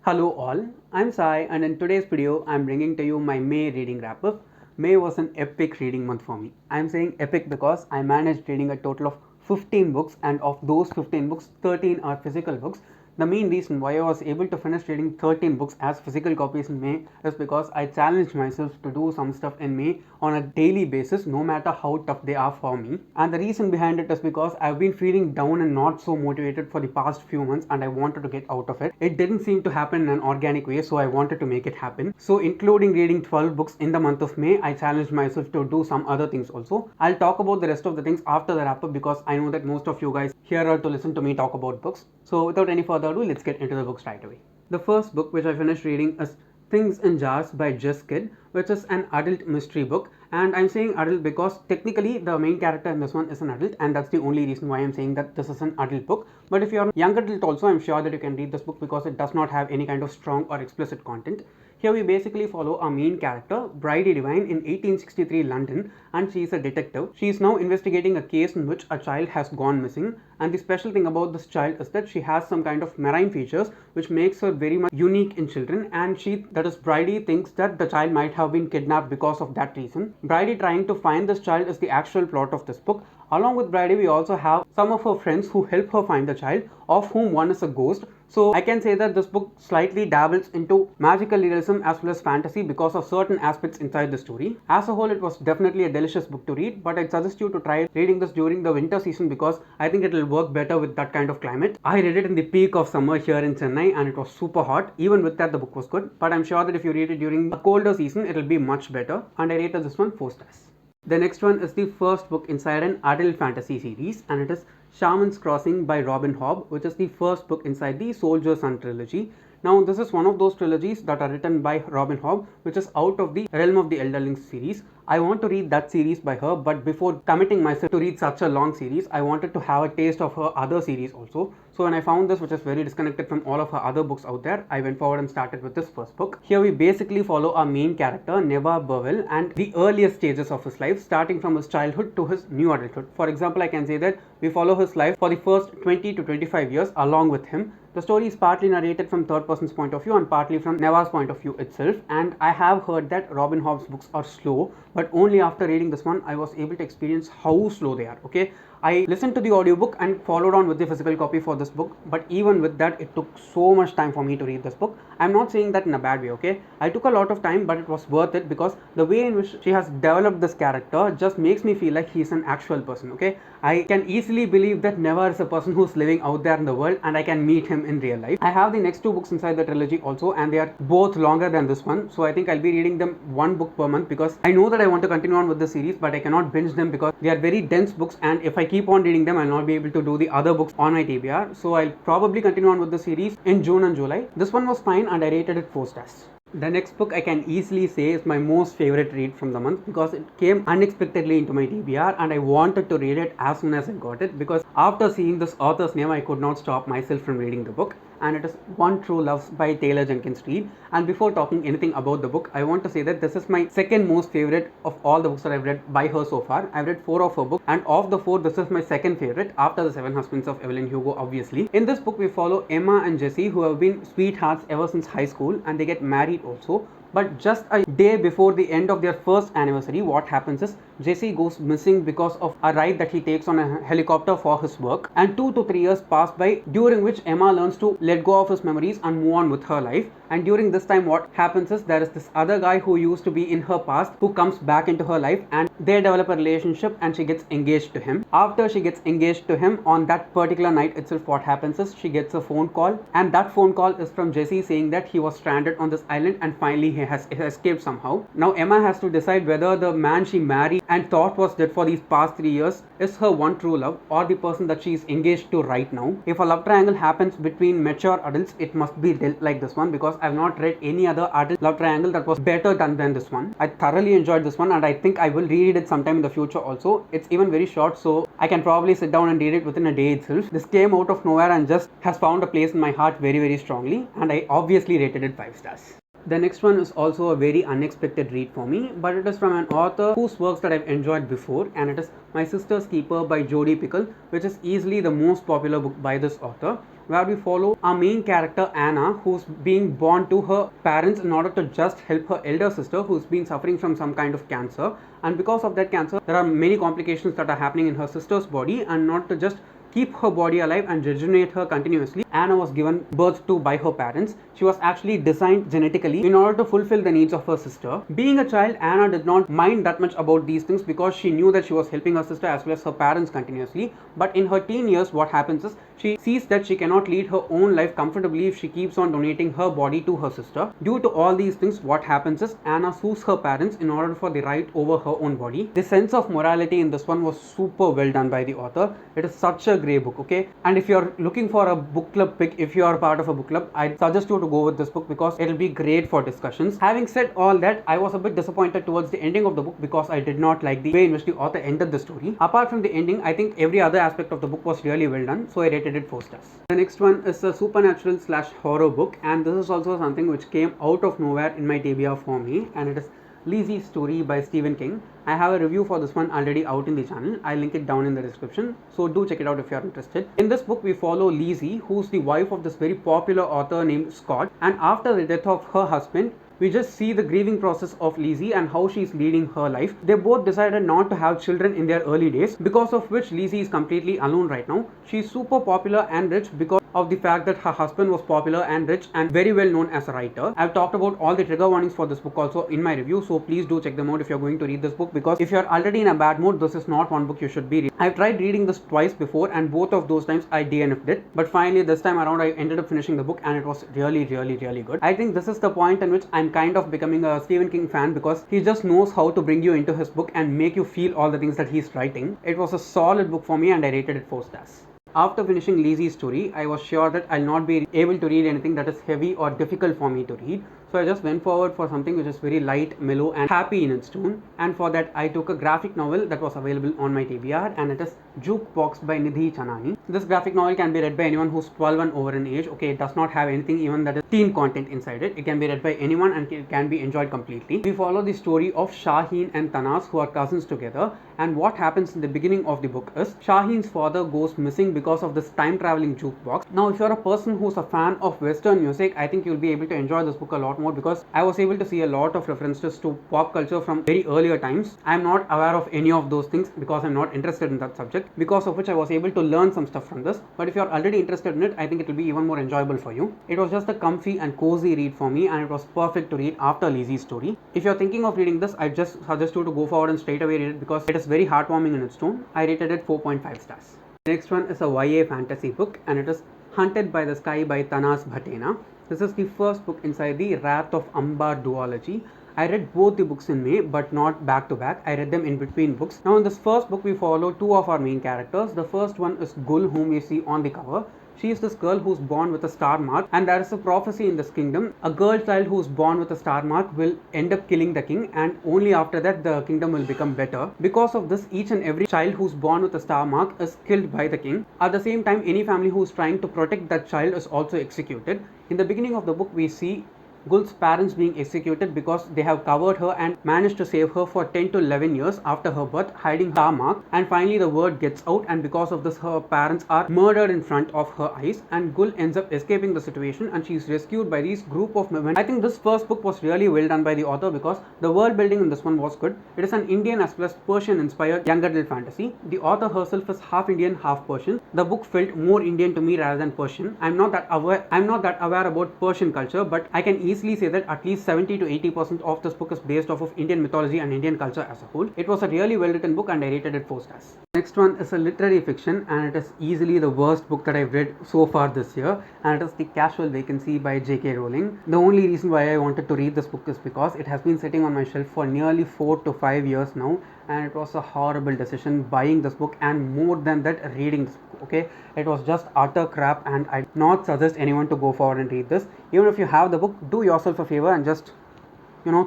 Hello all, I'm Sai and in today's video I'm bringing to you my May reading wrap up. May was an epic reading month for me. I'm saying epic because I managed reading a total of 15 books and of those 15 books, 13 are physical books. The main reason why I was able to finish reading 13 books as physical copies in May is because I challenged myself to do some stuff in May on a daily basis, no matter how tough they are for me. And the reason behind it is because I've been feeling down and not so motivated for the past few months and I wanted to get out of it. It didn't seem to happen in an organic way, so I wanted to make it happen. So including reading 12 books in the month of May, I challenged myself to do some other things also. I'll talk about the rest of the things after the wrap up because I know that most of you guys here are to listen to me talk about books. So without any further ado, let's get into the books right away. The first book which I finished reading is Things in Jars by Jess Kidd, which is an adult mystery book. And I'm saying adult because technically the main character in this one is an adult, and that's the only reason why I'm saying that this is an adult book. But if you're a young adult also, I'm sure that you can read this book because it does not have any kind of strong or explicit content. Here we basically follow our main character, Bridie Devine, in 1863 London, and she is a detective. She is now investigating a case in which a child has gone missing, and the special thing about this child is that she has some kind of marine features which makes her very much unique in children, and that is Bridie, thinks that the child might have been kidnapped because of that reason. Bridie trying to find this child is the actual plot of this book. Along with Bridie, we also have some of her friends who help her find the child, of whom one is a ghost. So I can say that this book slightly dabbles into magical realism as well as fantasy because of certain aspects inside the story. As a whole, it was definitely a delicious book to read, but I'd suggest you to try reading this during the winter season because I think it will work better with that kind of climate. I read it in the peak of summer here in Chennai and it was super hot. Even with that, the book was good, but I'm sure that if you read it during a colder season, it will be much better, and I rated this one 4 stars. The next one is the first book inside an adult fantasy series, and it is SHAMAN'S Crossing by Robin Hobb, which is the first book inside the Soldier's Son trilogy. Now, this is one of those trilogies that are written by Robin Hobb, which is out of the Realm of the Elderlings series. I want to read that series by her, but before committing myself to read such a long series, I wanted to have a taste of her other series also. So when I found this, which is very disconnected from all of her other books out there, I went forward and started with this first book. Here we basically follow our main character, Neva Burwell, and the earliest stages of his life, starting from his childhood to his new adulthood. For example, I can say that we follow his life for the first 20 to 25 years along with him. The story is partly narrated from third person's point of view and partly from Neva's point of view itself, and I have heard that Robin Hobb's books are slow, but only after reading this one I was able to experience how slow they are. Okay, I listened to the audiobook and followed on with the physical copy for this book, but even with that it took so much time for me to read this book. I'm not saying that in a bad way, okay? I took a lot of time, but it was worth it because the way in which she has developed this character just makes me feel like he's an actual person, okay? I can easily believe that Neva is a person who's living out there in the world and I can meet him in real life. I have the next 2 books inside the trilogy also, and they are both longer than this one, so I think I'll be reading them 1 book per month because I know that I want to continue on with the series, but I cannot binge them because they are very dense books, and if I keep on reading them, I'll not be able to do the other books on my TBR. So I'll probably continue on with the series in June and July. This one was fine and I rated it 4 stars. The next book I can easily say is my most favorite read from the month because it came unexpectedly into my TBR and I wanted to read it as soon as I got it because after seeing this author's name I could not stop myself from reading the book, and it is One True Love by Taylor Jenkins Reid. And before talking anything about the book, I want to say that this is my second most favorite of all the books that I've read by her so far. I've read 4 of her books, and of the 4, this is my second favorite after The 7 Husbands of Evelyn Hugo, obviously. In this book we follow Emma and Jesse, who have been sweethearts ever since high school, and they get married also. But just a day before the end of their first anniversary, what happens is Jesse goes missing because of a ride that he takes on a helicopter for his work, and 2 to 3 years pass by, during which Emma learns to let go of his memories and move on with her life. And during this time what happens is there is this other guy who used to be in her past who comes back into her life, and they develop a relationship and she gets engaged to him. After she gets engaged to him, on that particular night itself, what happens is she gets a phone call, and that phone call is from Jesse saying that he was stranded on this island and finally he has escaped somehow. Now Emma has to decide whether the man she married and thought was dead for these past 3 years is her one true love or the person that she is engaged to right now. If a love triangle happens between mature adults, it must be dealt like this one because I've not read any other adult love triangle that was better done than this one. I thoroughly enjoyed this one and I think I will reread it sometime in the future also. It's even very short, so I can probably sit down and read it within a day itself. This came out of nowhere and just has found a place in my heart very strongly, and I obviously rated it 5 stars. The next one is also a very unexpected read for me, but it is from an author whose works that I've enjoyed before, and it is My Sister's Keeper by Jodi Picoult, which is easily the most popular book by this author. where we follow our main character Anna, who's being born to her parents in order to just help her elder sister who's been suffering from some kind of cancer. And because of that cancer, there are many complications that are happening in her sister's body, and not to just keep her body alive and regenerate her continuously, Anna was given birth to by her parents. She was actually designed genetically in order to fulfill the needs of her sister. Being a child, Anna did not mind that much about these things because she knew that she was helping her sister as well as her parents continuously. But in her teen years, what happens is she sees that she cannot lead her own life comfortably if she keeps on donating her body to her sister. Due to all these things, what happens is Anna sues her parents in order for the right over her own body. The sense of morality in this one was super well done by the author. It is such a great book, okay? And if you're looking for a book club pick, if you are part of a book club, I'd suggest you to go with this book because it'll be great for discussions. Having said all that, I was a bit disappointed towards the ending of the book because I did not like the way in which the author ended the story. Apart from the ending, I think every other aspect of the book was really well done, so I rated it 4 stars. The next one is a supernatural / horror book, and this is also something which came out of nowhere in my TBR for me, and it is LISEY'S Story by Stephen King. I have a review for this one already out in the channel. I'll link it down in the description, so do check it out if you are interested. In this book, we follow Lisey, who's the wife of this very popular author named Scott, and after the death of her husband, we just see the grieving process of Lisey and how she's leading her life. They both decided not to have children in their early days, because of which Lisey is completely alone right now. She's super popular and rich because of the fact that her husband was popular and rich and very well known as a writer. I've talked about all the trigger warnings for this book also in my review, so please do check them out if you're going to read this book, because if you're already in a bad mood, this is not one book you should be reading. I've tried reading this twice before, and both of those times I DNF'd it, but finally this time around I ended up finishing the book, and it was really good. I think this is the point in which I'm kind of becoming a Stephen King fan, because he just knows how to bring you into his book and make you feel all the things that he's writing. It was a solid book for me, and I rated it 4 stars. After finishing LISEY'S Story, I was sure that I'll not be able to read anything that is heavy or difficult for me to read. So I just went forward for something which is very light, mellow and happy in its tone. And for that, I took a graphic novel that was available on my TBR, and it is Jukebox by Nidhi Chanani. This graphic novel can be read by anyone who's 12 and over in age. Okay, it does not have anything even that is teen content inside it. It can be read by anyone and it can be enjoyed completely. We follow the story of Shaheen and Tanaz, who are cousins together. And what happens in the beginning of the book is Shaheen's father goes missing because of this time traveling jukebox. Now, if you're a person who's a fan of Western music, I think you'll be able to enjoy this book a lot more, because I was able to see a lot of references to pop culture from very earlier times. I'm not aware of any of those things because I'm not interested in that subject, because of which I was able to learn some stuff from this. But if you're already interested in it, I think it will be even more enjoyable for you. It was just a comfy and cozy read for me, and it was perfect to read after LISEY'S Story. If you're thinking of reading this, I just suggest you to go forward and straight away read it, because it is very heartwarming in its tone. I rated it 4.5 stars. The next one is a YA fantasy book, and it is Hunted by the Sky by Tanaz Bhathena. This is the first book inside the Wrath of Ambar duology. I read both the books in May, but not back to back. I read them in between books. Now in this first book, we follow 2 of our main characters. The first one is Gul, whom we see on the cover. She is this girl who's born with a star mark, and there is a prophecy in this kingdom. A girl child who's born with a star mark will end up killing the king, and only after that the kingdom will become better. Because of this, each and every child who's born with a star mark is killed by the king. At the same time, any family who's trying to protect that child is also executed. In the beginning of the book, we see Gul's parents being executed because they have covered her and managed to save her for 10 to 11 years after her birth, hiding her mark. And finally the word gets out, and because of this her parents are murdered in front of her eyes, and Gul ends up escaping the situation, and she is rescued by these group of women. I think this first book was really well done by the author, because the world building in this one was good. It is an Indian as well as Persian inspired young adult fantasy. The author herself is half Indian, half Persian. The book felt more Indian to me rather than Persian. I'm not that aware about Persian culture, but I can easily say that at least 70 to 80% of this book is based off of Indian mythology and Indian culture as a whole. It was a really well written book, and I rated it 4 stars. Next one is a literary fiction, and it is easily the worst book that I've read so far this year, and it is The Casual Vacancy by J.K. Rowling. The only reason why I wanted to read this book is because it has been sitting on my shelf for nearly 4 to 5 years now, and it was a horrible decision buying this book, and more than that, reading this book. Okay, it was just utter crap, and I'd not suggest anyone to go forward and read this. Even if you have the book, do yourself a favor and just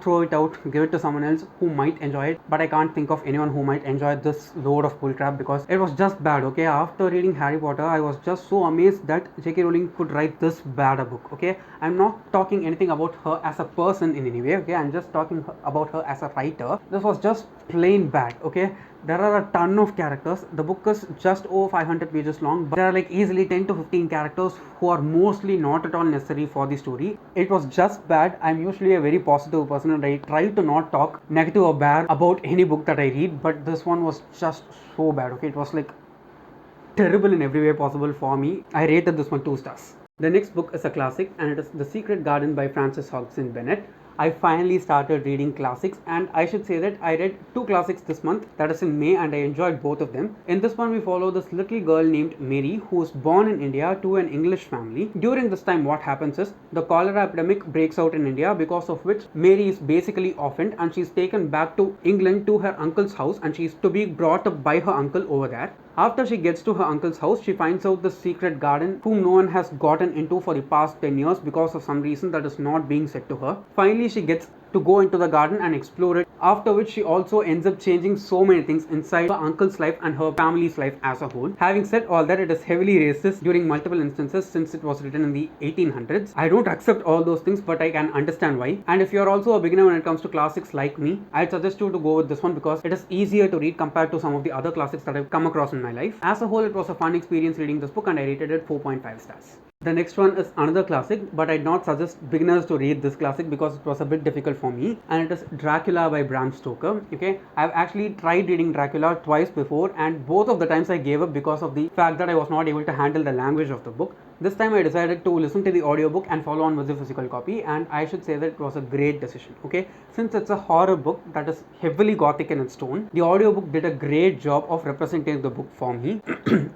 throw it out, give it to someone else who might enjoy it, but I can't think of anyone who might enjoy this load of bullcrap because it was just bad. Okay, after reading Harry Potter, I was just so amazed that J.K. Rowling could write this bad a book. Okay, I'm not talking anything about her as a person in any way. Okay, I'm just talking about her as a writer. This was just plain bad. Okay, there are a ton of characters. The book is just over 500 pages long, but there are like easily 10 to 15 characters who are mostly not at all necessary for the story. It was just bad. I'm usually a very positive person and I try to not talk negative or bad about any book that I read, but this one was just so bad. Okay, it was like terrible in every way possible for me. I rated this one 2 stars. The next book is a classic and it is The Secret Garden by Frances Hodgson Burnett. I finally started reading classics, and I should say that I read 2 classics this month, that is in May, and I enjoyed both of them. In this one we follow this little girl named Mary who is born in India to an English family. During this time what happens is the cholera epidemic breaks out in India, because of which Mary is basically orphaned and she is taken back to England to her uncle's house, and she is to be brought up by her uncle over there. After she gets to her uncle's house, she finds out the secret garden whom no one has gotten into for the past 10 years because of some reason that is not being said to her. Finally, she gets to go into the garden and explore it, after which she also ends up changing so many things inside her uncle's life and her family's life as a whole. Having said all that, it is heavily racist during multiple instances since it was written in the 1800s. I don't accept all those things, but I can understand why. And if you're also a beginner when it comes to classics like me, I'd suggest you to go with this one because it is easier to read compared to some of the other classics that I've come across in my life. As a whole, it was a fun experience reading this book and I rated it 4.5 stars. The next one is another classic, but I'd not suggest beginners to read this classic because it was a bit difficult for me, and it is Dracula by Bram Stoker. Okay, I've actually tried reading Dracula twice before, and both of the times I gave up because of the fact that I was not able to handle the language of the book. This time I decided to listen to the audiobook and follow on with the physical copy, and I should say that it was a great decision. Okay, since it's a horror book that is heavily gothic in its tone, the audiobook did a great job of representing the book for me.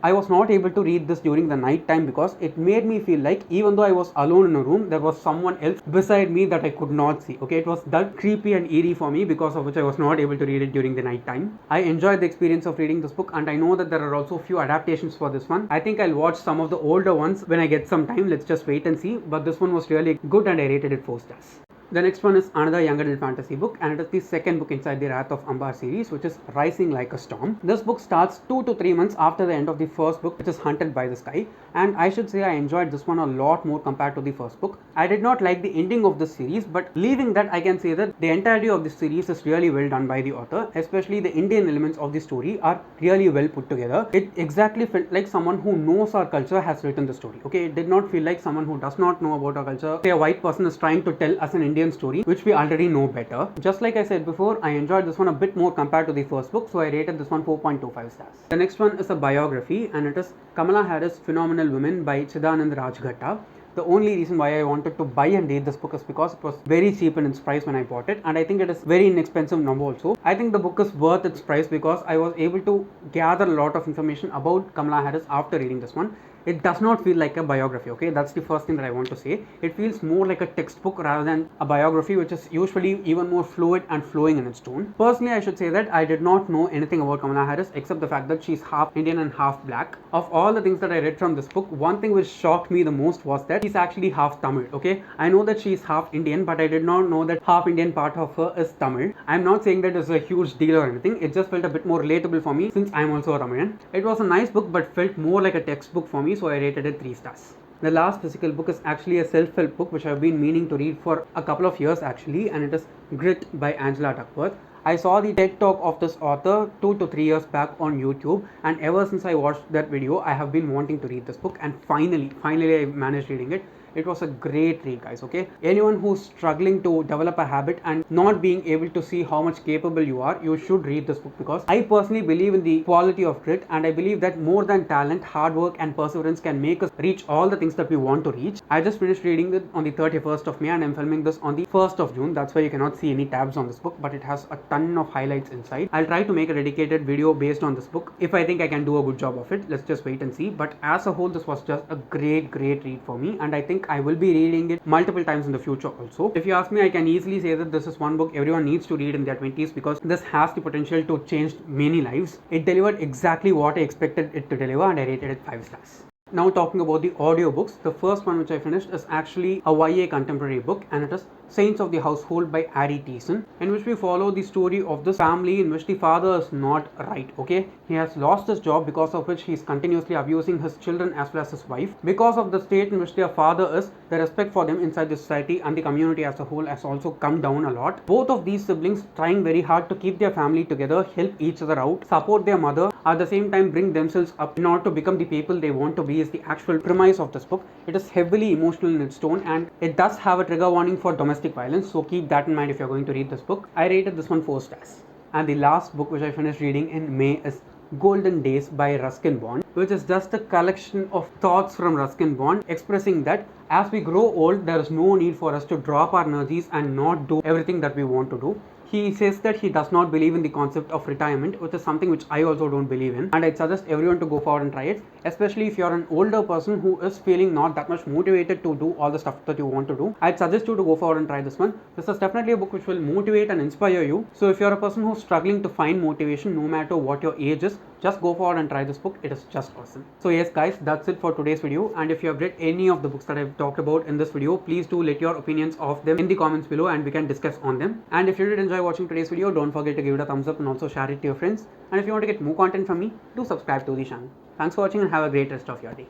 I was not able to read this during the night time because it made me feel like even though I was alone in a room, there was someone else beside me that I could not see. Okay, it was that creepy and eerie for me, because of which I was not able to read it during the night time. I enjoyed the experience of reading this book, and I know that there are also a few adaptations for this one. I think I'll watch some of the older ones when I get some time. Let's just wait and see, but this one was really good and I rated it 4 stars. The next one is another young adult fantasy book, and it is the second book inside the Wrath of Umbar series, which is Rising Like a Storm. This book starts 2 to 3 months after the end of the first book, which is Hunted by the Sky, and I should say I enjoyed this one a lot more compared to the first book. I did not like the ending of this series, but leaving that, I can say that the entirety of this series is really well done by the author, especially the Indian elements of the story are really well put together. It exactly felt like someone who knows our culture has written the story. Okay, it did not feel like someone who does not know about our culture, say a white person is trying to tell us an Indian story, which we already know better. Just like I said before, I enjoyed this one a bit more compared to the first book, so I rated this one 4.25 stars. The next one is a biography, and it is Kamala Harris' Phenomenal Women by Chitanand Rajghatta. The only reason why I wanted to buy and read this book is because it was very cheap in its price when I bought it, and I think it is very inexpensive now also. I think the book is worth its price because I was able to gather a lot of information about Kamala Harris after reading this one. It does not feel like a biography. Okay, that's the first thing that I want to say. It feels more like a textbook rather than a biography, which is usually even more fluid and flowing in its tone. Personally, I should say that I did not know anything about Kamala Harris except the fact that she's half Indian and half black. Of all the things that I read from this book, one thing which shocked me the most was that she's actually half Tamil. Okay, I know that she's half Indian, but I did not know that half Indian part of her is Tamil. I'm not saying that it's a huge deal or anything. It just felt a bit more relatable for me since I'm also a Tamilian. It was a nice book, but felt more like a textbook for me, so I rated it 3 stars. The last physical book is actually a self-help book which I've been meaning to read for a couple of years actually, and it is Grit by Angela Duckworth. I saw the TED talk of this author 2 to 3 years back on YouTube, and ever since I watched that video, I have been wanting to read this book, and finally I managed reading it. It was a great read, guys. Okay, anyone who's struggling to develop a habit and not being able to see how much capable you are, you should read this book, because I personally believe in the quality of grit, and I believe that more than talent, hard work and perseverance can make us reach all the things that we want to reach. I just finished reading it on the 31st of May, and I'm filming this on the 1st of June. That's why you cannot see any tabs on this book, but it has a ton of highlights inside. I'll try to make a dedicated video based on this book if I think I can do a good job of it. Let's just wait and see. But as a whole, this was just a great read for me, and I think I will be reading it multiple times in the future also. If you ask me, I can easily say that this is one book everyone needs to read in their 20s, because this has the potential to change many lives. It delivered exactly what I expected it to deliver, and I rated it 5 stars. Now talking about the audiobooks, the first one which I finished is actually a YA contemporary book, and it is Saints of the Household by Ari Tison, in which we follow the story of this family in which the father is not right, okay? He has lost his job, because of which he is continuously abusing his children as well as his wife. Because of the state in which their father is, the respect for them inside the society and the community as a whole has also come down a lot. Both of these siblings trying very hard to keep their family together, help each other out, support their mother, at the same time bring themselves up in order to become the people they want to be is the actual premise of this book. It is heavily emotional in its tone, and it does have a trigger warning for domestic violence, so keep that in mind if you're going to read this book. I rated this one 4 stars. And the last book which I finished reading in May is Golden Days by Ruskin Bond, which is just a collection of thoughts from Ruskin Bond expressing that as we grow old, there is no need for us to drop our energies and not do everything that we want to do. He says that he does not believe in the concept of retirement, which is something which I also don't believe in, and I'd suggest everyone to go forward and try it, especially if you're an older person who is feeling not that much motivated to do all the stuff that you want to do. I'd suggest you to go forward and try this one. This is definitely a book which will motivate and inspire you. So if you're a person who's struggling to find motivation no matter what your age is, just go forward and try this book. It is just awesome. So yes guys, that's it for today's video, and if you have read any of the books that I've talked about in this video, please do let your opinions of them in the comments below and we can discuss on them. And if you did enjoy watching today's video, don't forget to give it a thumbs up and also share it to your friends. And if you want to get more content from me, do subscribe to the channel. Thanks for watching and have a great rest of your day.